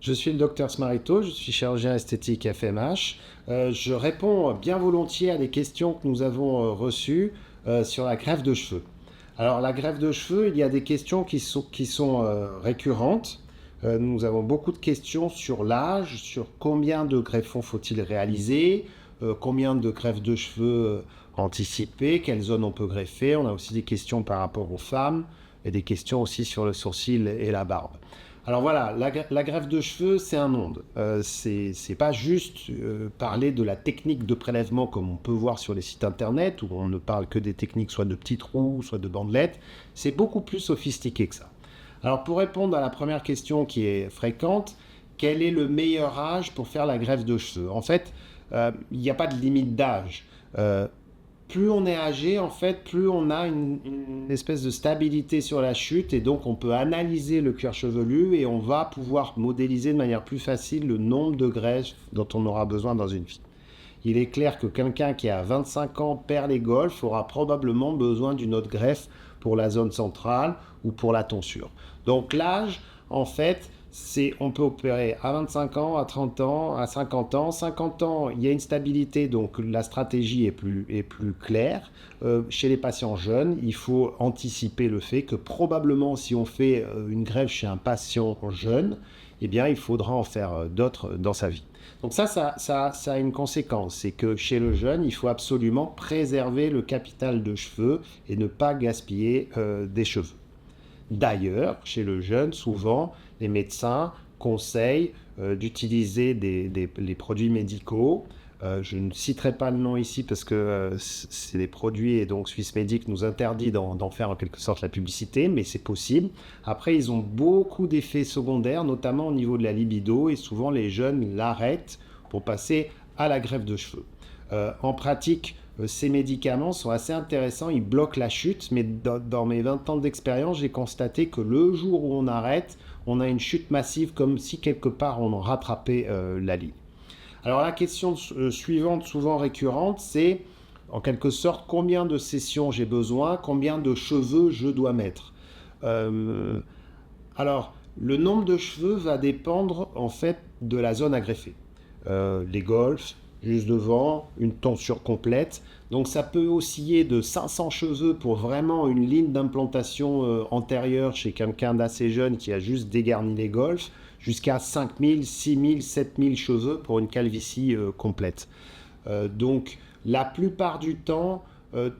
Je suis le docteur Smarito, je suis chirurgien esthétique FMH. Je réponds bien volontiers à des questions que nous avons reçues sur la greffe de cheveux. Alors la greffe de cheveux, il y a des questions qui sont récurrentes. Nous avons beaucoup de questions sur l'âge, sur combien de greffons faut-il réaliser, combien de greffes de cheveux anticipées, quelles zones on peut greffer. On a aussi des questions par rapport aux femmes et des questions aussi sur le sourcil et la barbe. Alors voilà, la greffe de cheveux, c'est un monde. C'est pas juste parler de la technique de prélèvement comme on peut voir sur les sites internet où on ne parle que des techniques soit de petits trous, soit de bandelettes. C'est beaucoup plus sophistiqué que ça. Alors pour répondre à la première question qui est fréquente, quel est le meilleur âge pour faire la greffe de cheveux? En fait, il n'y a pas de limite d'âge. Euh, Plus on est âgé, en fait, plus on a une espèce de stabilité sur la chute et donc on peut analyser le cuir chevelu et on va pouvoir modéliser de manière plus facile le nombre de greffes dont on aura besoin dans une vie. Il est clair que quelqu'un qui a 25 ans perd les golfes aura probablement besoin d'une autre greffe pour la zone centrale ou pour la tonsure. Donc l'âge, en fait, on peut opérer à 25 ans, à 30 ans, à 50 ans. 50 ans, il y a une stabilité, donc la stratégie est plus claire. Chez les patients jeunes, il faut anticiper le fait que probablement si on fait une greffe chez un patient jeune, eh bien, il faudra en faire d'autres dans sa vie. Donc ça a une conséquence, c'est que chez le jeune, il faut absolument préserver le capital de cheveux et ne pas gaspiller des cheveux. D'ailleurs, chez le jeune, souvent, les médecins conseillent d'utiliser les produits médicaux. Je ne citerai pas le nom ici parce que c'est des produits et donc Swissmedic nous interdit d'en faire en quelque sorte la publicité, mais c'est possible. Après, ils ont beaucoup d'effets secondaires, notamment au niveau de la libido, et souvent les jeunes l'arrêtent pour passer à la greffe de cheveux. En pratique, ces médicaments sont assez intéressants, ils bloquent la chute, mais dans mes 20 ans d'expérience, j'ai constaté que le jour où on arrête, on a une chute massive comme si quelque part on rattrapait la ligne. Alors la question suivante, souvent récurrente, c'est en quelque sorte combien de sessions j'ai besoin, combien de cheveux je dois mettre. Euh, alors le nombre de cheveux va dépendre en fait de la zone à greffer. Les golfs, juste devant, une tonsure complète. Donc ça peut osciller de 500 cheveux pour vraiment une ligne d'implantation antérieure chez quelqu'un d'assez jeune qui a juste dégarni les golfs, jusqu'à 5000, 6000, 7000 cheveux pour une calvitie complète. Donc la plupart du temps,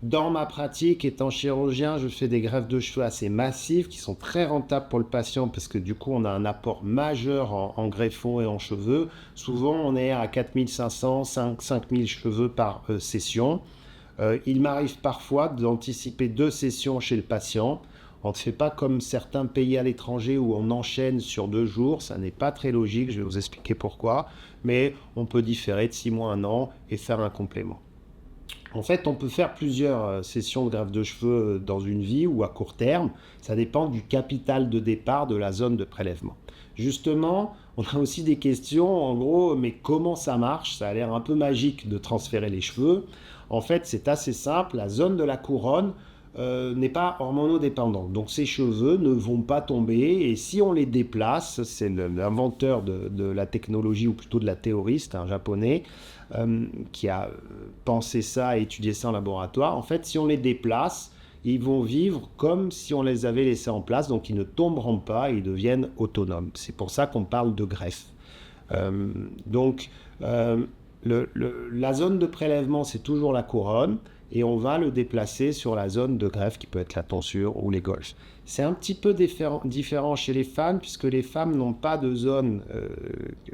dans ma pratique, étant chirurgien, je fais des greffes de cheveux assez massives qui sont très rentables pour le patient parce que du coup, on a un apport majeur en greffons et en cheveux. Souvent, on est à 4500, 5000 cheveux par session. Il m'arrive parfois d'anticiper 2 sessions chez le patient. On ne fait pas comme certains pays à l'étranger où on enchaîne sur 2 jours. Ça n'est pas très logique, je vais vous expliquer pourquoi. Mais on peut différer de 6 mois à 1 an et faire un complément. En fait, on peut faire plusieurs sessions de greffe de cheveux dans une vie ou à court terme. Ça dépend du capital de départ de la zone de prélèvement. Justement, on a aussi des questions, en gros, mais comment ça marche? Ça a l'air un peu magique de transférer les cheveux. En fait, c'est assez simple. La zone de la couronne n'est pas hormonodépendante. Donc ces cheveux ne vont pas tomber et si on les déplace, c'est l'inventeur de la technologie ou plutôt de la théorie, c'est un japonais qui a pensé ça et étudié ça en laboratoire. En fait, si on les déplace, ils vont vivre comme si on les avait laissés en place, donc ils ne tomberont pas, ils deviennent autonomes. C'est pour ça qu'on parle de greffe. Euh, donc, la zone de prélèvement, c'est toujours la couronne et on va le déplacer sur la zone de greffe qui peut être la tonsure ou les golfs. C'est un petit peu différent chez les femmes puisque les femmes n'ont pas de zone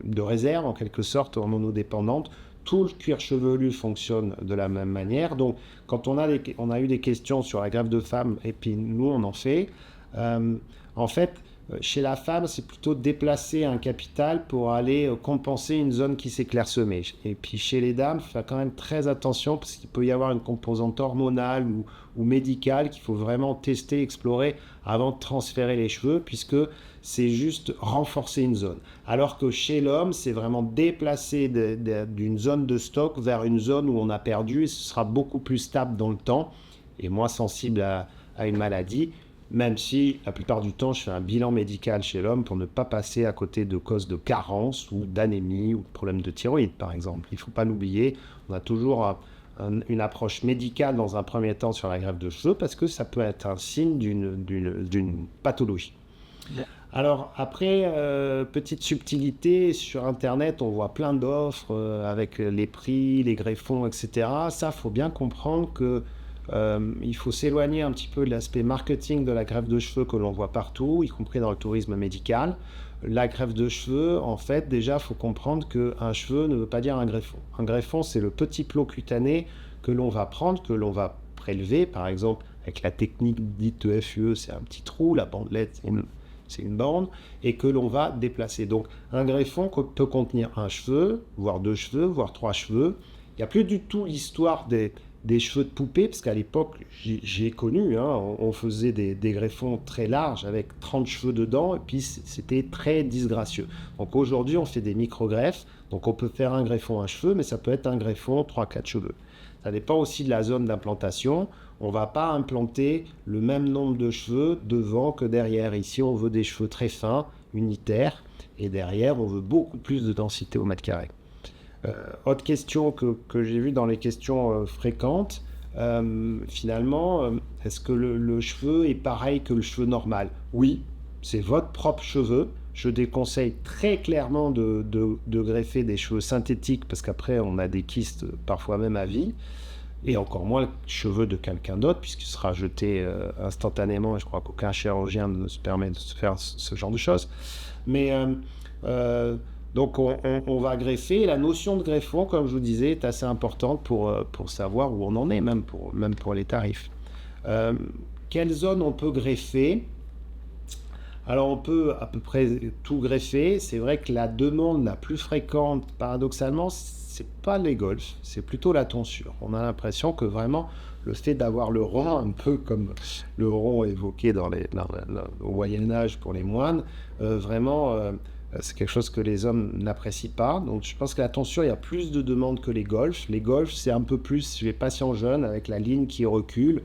de réserve en quelque sorte hormonodépendante. Tout le cuir chevelu fonctionne de la même manière. Donc, quand on a eu des questions sur la greffe de femme et puis nous on en fait, en fait, chez la femme, c'est plutôt déplacer un capital pour aller compenser une zone qui s'est clairsemée. Et puis chez les dames, il faut faire quand même très attention parce qu'il peut y avoir une composante hormonale ou médicale qu'il faut vraiment tester, explorer avant de transférer les cheveux puisque c'est juste renforcer une zone. Alors que chez l'homme, c'est vraiment déplacer d'une zone de stock vers une zone où on a perdu et ce sera beaucoup plus stable dans le temps et moins sensible à une maladie. même si la plupart du temps, je fais un bilan médical chez l'homme pour ne pas passer à côté de causes de carence ou d'anémie ou de problèmes de thyroïde, par exemple. Il ne faut pas l'oublier, on a toujours une approche médicale dans un premier temps sur la greffe de cheveux parce que ça peut être un signe d'une pathologie. Alors après, petite subtilité, sur Internet, on voit plein d'offres avec les prix, les greffons, etc. Ça, il faut bien comprendre que il faut s'éloigner un petit peu de l'aspect marketing de la greffe de cheveux que l'on voit partout, y compris dans le tourisme médical. La greffe de cheveux, en fait, déjà, il faut comprendre qu'un cheveu ne veut pas dire un greffon. Un greffon, c'est le petit plot cutané que l'on va prendre, que l'on va prélever, par exemple, avec la technique dite de FUE, c'est un petit trou, la bandelette, c'est une bande, et que l'on va déplacer. Donc, un greffon peut contenir un cheveu, voire 2 cheveux, voire 3 cheveux. Il n'y a plus du tout l'histoire des cheveux de poupée, parce qu'à l'époque, j'ai connu, hein, on faisait des greffons très larges avec 30 cheveux dedans, et puis c'était très disgracieux. Donc aujourd'hui, on fait des micro-greffes, donc on peut faire un greffon à cheveux, mais ça peut être un greffon 3-4 cheveux. Ça dépend aussi de la zone d'implantation. On ne va pas implanter le même nombre de cheveux devant que derrière. Ici, on veut des cheveux très fins, unitaires, et derrière, on veut beaucoup plus de densité au mètre carré. Autre question que j'ai vue dans les questions fréquentes, finalement, est-ce que le cheveu est pareil que le cheveu normal? Oui, c'est votre propre cheveu. Je déconseille très clairement de greffer des cheveux synthétiques parce qu'après, on a des kystes parfois même à vie. Et encore moins le cheveu de quelqu'un d'autre, puisqu'il sera jeté instantanément. Et je crois qu'aucun chirurgien ne se permet de se faire ce genre de choses. Mais donc on va greffer. Et la notion de greffon, comme je vous disais, est assez importante pour savoir où on en est, même pour les tarifs. Quelle zone on peut greffer? Alors on peut à peu près tout greffer. C'est vrai que la demande la plus fréquente, paradoxalement, c'est pas les golfs, c'est plutôt la tonsure. On a l'impression que vraiment le fait d'avoir le rond, un peu comme le rond évoqué au Moyen-Âge pour les moines, vraiment c'est quelque chose que les hommes n'apprécient pas. Donc je pense que la tonsure, il y a plus de demandes que les golfs. Les golfs, c'est un peu plus chez les patients jeunes avec la ligne qui recule,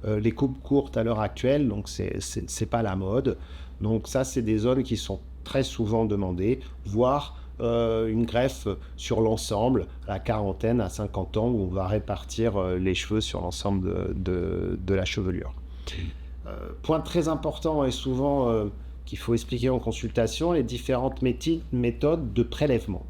les coupes courtes à l'heure actuelle, donc c'est pas la mode. Donc ça, c'est des zones qui sont très souvent demandées, voire une greffe sur l'ensemble, à la quarantaine, à 50 ans, où on va répartir les cheveux sur l'ensemble de la chevelure. Point très important et souvent qu'il faut expliquer en consultation, les différentes méthodes de prélèvement.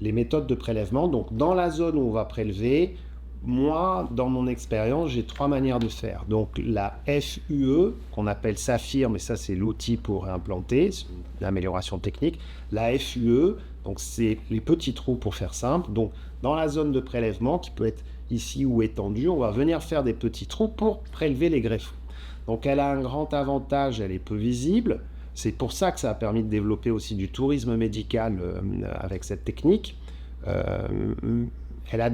Les méthodes de prélèvement, donc dans la zone où on va prélever, moi, dans mon expérience, j'ai 3 manières de faire. Donc la FUE, qu'on appelle Saphir, mais ça c'est l'outil pour implanter, c'est une amélioration technique. La FUE, donc c'est les petits trous pour faire simple. Donc dans la zone de prélèvement, qui peut être ici ou étendue, on va venir faire des petits trous pour prélever les greffons. Donc elle a un grand avantage, elle est peu visible. C'est pour ça que ça a permis de développer aussi du tourisme médical avec cette technique. Elle a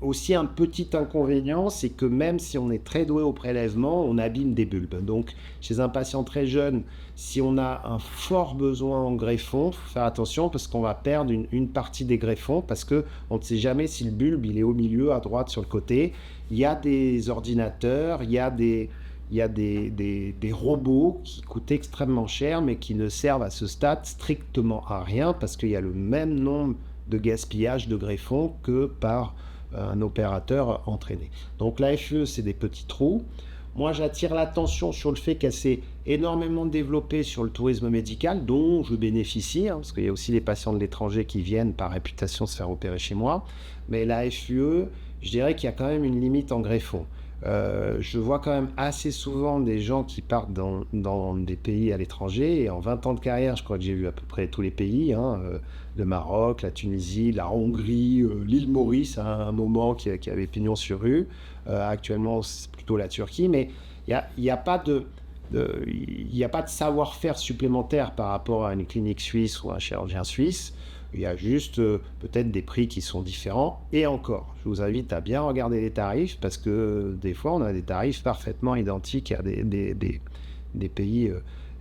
aussi un petit inconvénient, c'est que même si on est très doué au prélèvement, on abîme des bulbes. Donc chez un patient très jeune, si on a un fort besoin en greffon, il faut faire attention parce qu'on va perdre une partie des greffons parce qu'on ne sait jamais si le bulbe il est au milieu, à droite, sur le côté. Il y a des ordinateurs, il y a des robots qui coûtent extrêmement cher mais qui ne servent à ce stade strictement à rien parce qu'il y a le même nombre de gaspillage de greffons que par un opérateur entraîné. Donc la FUE, c'est des petits trous. Moi, j'attire l'attention sur le fait qu'elle s'est énormément développée sur le tourisme médical, dont je bénéficie, parce qu'il y a aussi des patients de l'étranger qui viennent par réputation se faire opérer chez moi. Mais la FUE, je dirais qu'il y a quand même une limite en greffon. Je vois quand même assez souvent des gens qui partent dans des pays à l'étranger et en 20 ans de carrière, je crois que j'ai vu à peu près tous les pays, le Maroc, la Tunisie, la Hongrie, l'île Maurice à un moment qui avait pignon sur rue. Actuellement, c'est plutôt la Turquie, mais il n'y a pas de savoir-faire supplémentaire par rapport à une clinique suisse ou un chirurgien suisse. Il y a juste peut-être des prix qui sont différents. Et encore, je vous invite à bien regarder les tarifs parce que des fois, on a des tarifs parfaitement identiques à des pays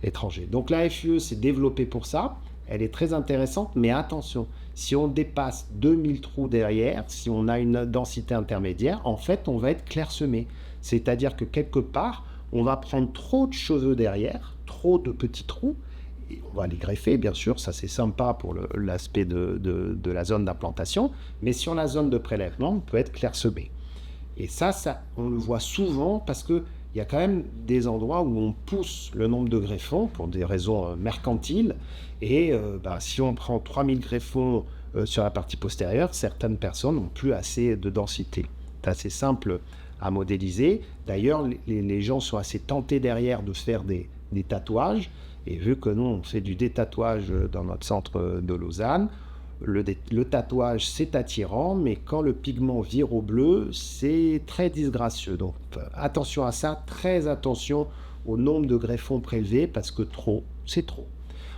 étrangers. Donc la FUE s'est développée pour ça. Elle est très intéressante, mais attention, si on dépasse 2000 trous derrière, si on a une densité intermédiaire, en fait, on va être clairsemé. C'est-à-dire que quelque part, on va prendre trop de cheveux derrière, trop de petits trous, et on va les greffer, bien sûr, ça c'est sympa pour l'aspect de la zone d'implantation, mais sur la zone de prélèvement, on peut être clairsemé. Et ça, on le voit souvent parce qu'il y a quand même des endroits où on pousse le nombre de greffons pour des raisons mercantiles. Et si on prend 3000 greffons sur la partie postérieure, certaines personnes n'ont plus assez de densité. C'est assez simple à modéliser. D'ailleurs, les gens sont assez tentés derrière de faire des tatouages. Et vu que nous, on fait du détatouage dans notre centre de Lausanne, le tatouage, c'est attirant, mais quand le pigment vire au bleu, c'est très disgracieux. Donc attention à ça, très attention au nombre de greffons prélevés, parce que trop, c'est trop.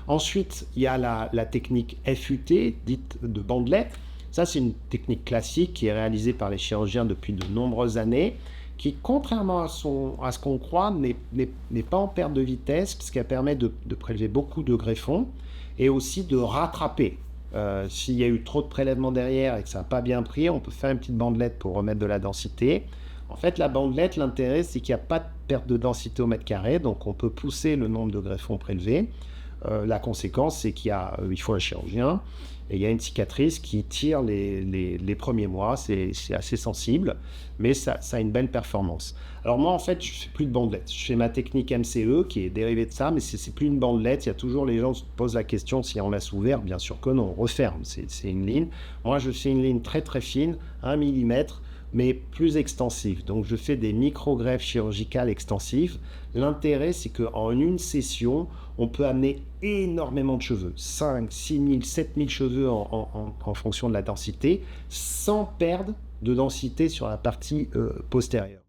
Ensuite, il y a la technique FUT, dite de bandelette. Ça, c'est une technique classique qui est réalisée par les chirurgiens depuis de nombreuses années, qui, contrairement à ce qu'on croit, n'est pas en perte de vitesse, puisqu'elle permet de prélever beaucoup de greffons et aussi de rattraper. S'il y a eu trop de prélèvements derrière et que ça n'a pas bien pris, on peut faire une petite bandelette pour remettre de la densité. En fait, la bandelette, l'intérêt, c'est qu'il n'y a pas de perte de densité au mètre carré, donc on peut pousser le nombre de greffons prélevés. La conséquence, c'est il faut un chirurgien et il y a une cicatrice qui tire les premiers mois. C'est assez sensible, mais ça a une belle performance. Alors moi, en fait, je ne fais plus de bandelette. Je fais ma technique MCE qui est dérivée de ça, mais c'est plus une bandelette. Il y a toujours les gens qui se posent la question si on laisse ouvert. Bien sûr que non, on referme. C'est une ligne. Moi, je fais une ligne très très fine, 1 millimètre, mais plus extensive. Donc je fais des micro-greffes chirurgicales extensives. L'intérêt, c'est qu'en une session, on peut amener énormément de cheveux, 5, 6 000, 7 000 cheveux en fonction de la densité, sans perdre de densité sur la partie postérieure.